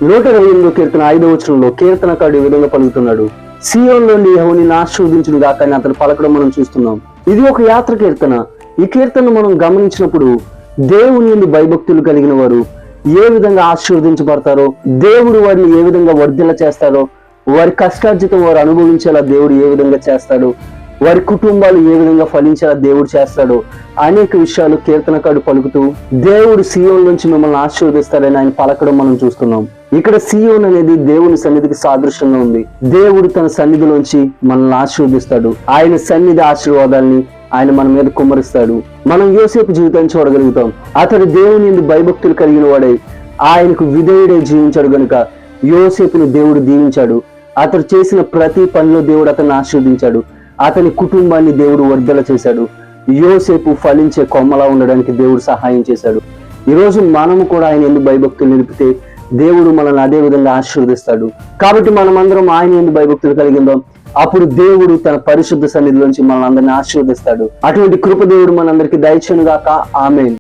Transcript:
128వ కీర్తన 5వ వచనంలో కీర్తనకారుడు ఈ విధంగా పలుకుతున్నాడు, సియోను నుండి యెహోవా నిన్ను ఆశీర్వదించును గాక అని అతను పలకడం మనం చూస్తున్నాం. ఇది ఒక యాత్ర కీర్తన. ఈ కీర్తన మనం గమనించినప్పుడు దేవుని యందు భయభక్తులు కలిగిన వారు ఏ విధంగా ఆశీర్వదించబడతారో, దేవుడు వారిని ఏ విధంగా వర్ధిల్ల చేస్తారో, వారి కష్టార్జితం వారు అనుభవించేలా దేవుడు ఏ విధంగా చేస్తాడో, వారి కుటుంబాలు ఏ విధంగా ఫలించేలా దేవుడు చేస్తాడో అనేక విషయాలు కీర్తనకారుడు పలుకుతూ దేవుడు సియోను నుంచి మిమ్మల్ని ఆశీర్వదిస్తాడని ఆయన పలకడం మనం చూస్తున్నాం. ఇక్కడ సియోను అనేది దేవుని సన్నిధికి సాదృశ్యంగా ఉంది. దేవుడు తన సన్నిధిలోంచి మనల్ని ఆశీర్వదిస్తాడు. ఆయన సన్నిధి ఆశీర్వాదాల్ని ఆయన మన మీద కుమ్మరిస్తాడు. మనం యోసేపు జీవితాన్ని చూడగలుగుతాం. అతడు దేవుని యందు భయభక్తులు కలిగిన వాడై ఆయనకు విధేయుడై జీవించాడు గనుక యోసేపును దేవుడు దీవించాడు. అతడు చేసిన ప్రతి పనిలో దేవుడు అతన్ని ఆశీర్వదించాడు. అతని కుటుంబాన్ని దేవుడు వర్ధల చేశాడు. యోసేపు ఫలించే కొమ్మలా ఉండడానికి దేవుడు సహాయం చేశాడు. ఈరోజు మనము కూడా ఆయన యందు భయభక్తులు నిలిపితే దేవుడు మనల్ని అదే విధంగా ఆశీర్వదిస్తాడు. కాబట్టి మనమందరం ఆయన యందు భయభక్తులు కలిగిందాం. అప్పుడు దేవుడు తన పరిశుద్ధ సన్నిధిలోంచి మనల్ని అందరినీ ఆశీర్వదిస్తాడు. అటువంటి కృప దేవుడు మనందరికీ దయచేయును గాక. ఆమేన్.